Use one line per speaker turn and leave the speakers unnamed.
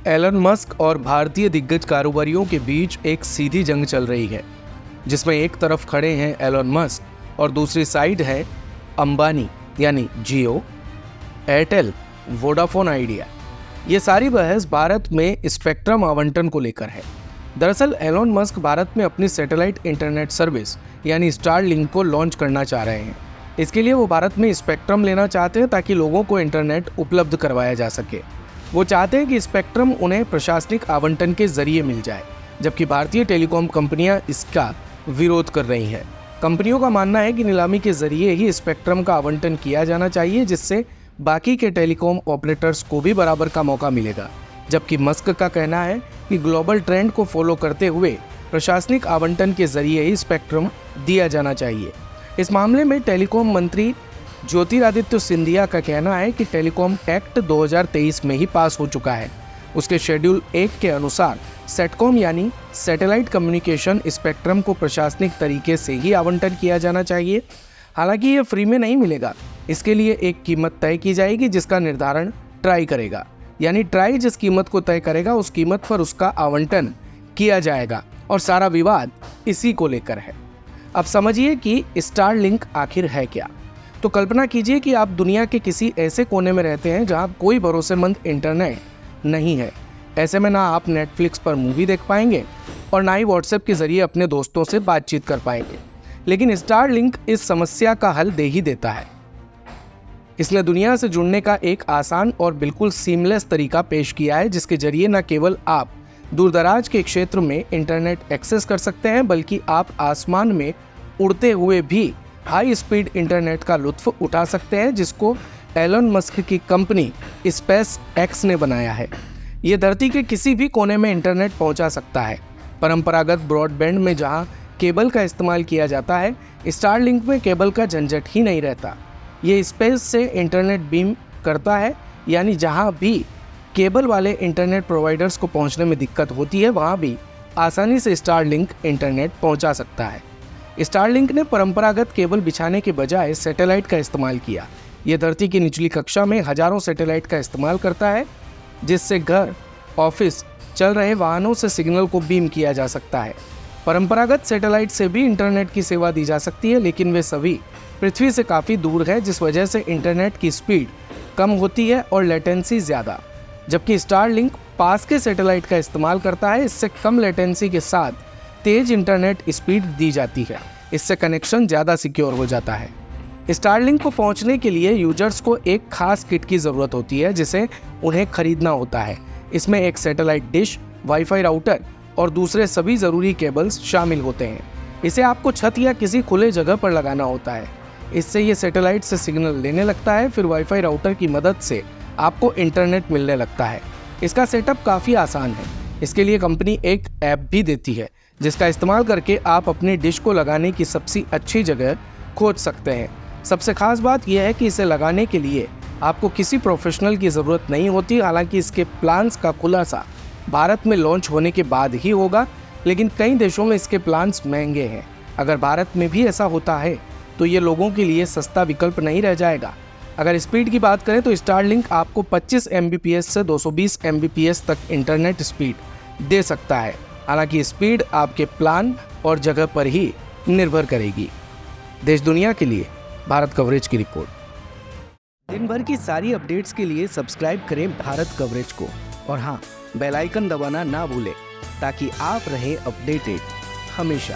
Elon Musk और भारतीय दिग्गज कारोबारियों के बीच एक सीधी जंग चल रही है, जिसमें एक तरफ खड़े हैं एलन मस्क और दूसरी साइड है अंबानी यानी जियो, एयरटेल, वोडाफोन आइडिया। ये सारी बहस भारत में स्पेक्ट्रम आवंटन को लेकर है। दरअसल एलन मस्क भारत में अपनी सैटेलाइट इंटरनेट सर्विस यानी स्टारलिंक को लॉन्च करना चाह रहे हैं। इसके लिए वो भारत में स्पेक्ट्रम लेना चाहते हैं ताकि लोगों को इंटरनेट उपलब्ध करवाया जा सके। वो चाहते हैं कि स्पेक्ट्रम उन्हें प्रशासनिक आवंटन के जरिए मिल जाए, जबकि भारतीय टेलीकॉम कंपनियां इसका विरोध कर रही हैं। कंपनियों का मानना है कि नीलामी के जरिए ही स्पेक्ट्रम का आवंटन किया जाना चाहिए, जिससे बाकी के टेलीकॉम ऑपरेटर्स को भी बराबर का मौका मिलेगा। जबकि मस्क का कहना है कि ग्लोबल ट्रेंड को फॉलो करते हुए प्रशासनिक आवंटन के जरिए ही स्पेक्ट्रम दिया जाना चाहिए। इस मामले में टेलीकॉम मंत्री ज्योतिरादित्य सिंधिया का कहना है कि टेलीकॉम एक्ट 2023 में ही पास हो चुका है। उसके शेड्यूल 1 के अनुसार सेटकॉम यानी सैटेलाइट कम्युनिकेशन स्पेक्ट्रम को प्रशासनिक तरीके से ही आवंटन किया जाना चाहिए। हालांकि ये फ्री में नहीं मिलेगा, इसके लिए एक कीमत तय की जाएगी जिसका निर्धारण ट्राई करेगा, यानी ट्राई जिस कीमत को तय करेगा उस कीमत पर उसका आवंटन किया जाएगा और सारा विवाद इसी को लेकर है। अब समझिए कि स्टारलिंक आखिर है क्या। तो कल्पना कीजिए कि आप दुनिया के किसी ऐसे कोने में रहते हैं जहां कोई भरोसेमंद इंटरनेट नहीं है। ऐसे में ना आप नेटफ्लिक्स पर मूवी देख पाएंगे और ना ही व्हाट्सएप के जरिए अपने दोस्तों से बातचीत कर पाएंगे। लेकिन स्टारलिंक इस समस्या का हल दे ही देता है। इसने दुनिया से जुड़ने का एक आसान और बिल्कुल सीमलेस तरीका पेश किया है, जिसके जरिए न केवल आप दूरदराज के क्षेत्र में इंटरनेट एक्सेस कर सकते हैं, बल्कि आप आसमान में उड़ते हुए भी हाई स्पीड इंटरनेट का लुत्फ उठा सकते हैं, जिसको एलन मस्क की कंपनी स्पेस एक्स ने बनाया है। ये धरती के किसी भी कोने में इंटरनेट पहुंचा सकता है। परंपरागत ब्रॉडबैंड में जहां केबल का इस्तेमाल किया जाता है, स्टारलिंक में केबल का झंझट ही नहीं रहता। ये स्पेस से इंटरनेट बीम करता है, यानी जहां भी केबल वाले इंटरनेट प्रोवाइडर्स को पहुंचने में दिक्कत होती है, वहां भी आसानी से स्टारलिंक इंटरनेट पहुंचा सकता है। स्टारलिंक ने परंपरागत केबल बिछाने के बजाय सैटेलाइट का इस्तेमाल किया। यह धरती की निचली कक्षा में हजारों सैटेलाइट का इस्तेमाल करता है, जिससे घर, ऑफिस, चल रहे वाहनों से सिग्नल को बीम किया जा सकता है। परंपरागत सैटेलाइट से भी इंटरनेट की सेवा दी जा सकती है, लेकिन वे सभी पृथ्वी से काफ़ी दूर है, जिस वजह से इंटरनेट की स्पीड कम होती है और लेटेंसी ज़्यादा। जबकि स्टारलिंक पास के सैटेलाइट का इस्तेमाल करता है। इससे कम लेटेंसी के साथ तेज इंटरनेट स्पीड दी जाती है। इससे कनेक्शन ज़्यादा सिक्योर हो जाता है। स्टारलिंक को पहुंचने के लिए यूजर्स को एक खास किट की ज़रूरत होती है, जिसे उन्हें खरीदना होता है। इसमें एक सैटेलाइट डिश, वाईफाई राउटर और दूसरे सभी ज़रूरी केबल्स शामिल होते हैं। इसे आपको छत या किसी खुले जगह पर लगाना होता है। इससे ये सैटेलाइट से सिग्नल लेने लगता है, फिर वाईफाई राउटर की मदद से आपको इंटरनेट मिलने लगता है। इसका सेटअप काफ़ी आसान है। इसके लिए कंपनी एक ऐप भी देती है, जिसका इस्तेमाल करके आप अपने डिश को लगाने की सबसे अच्छी जगह खोज सकते हैं। सबसे खास बात यह है कि इसे लगाने के लिए आपको किसी प्रोफेशनल की ज़रूरत नहीं होती। हालांकि इसके प्लान्स का खुलासा भारत में लॉन्च होने के बाद ही होगा, लेकिन कई देशों में इसके प्लान्स महंगे हैं। अगर भारत में भी ऐसा होता है तो ये लोगों के लिए सस्ता विकल्प नहीं रह जाएगा। अगर स्पीड की बात करें तो स्टारलिंक आपको 25 Mbps से 220 Mbps तक इंटरनेट स्पीड दे सकता है। हालांकि स्पीड आपके प्लान और जगह पर ही निर्भर करेगी। देश दुनिया के लिए भारत कवरेज की रिपोर्ट। दिन भर की सारी अपडेट्स के लिए सब्सक्राइब करें भारत कवरेज को और हाँ, बेल आइकन दबाना ना भूलें ताकि आप रहें अपडेटेड हमेशा।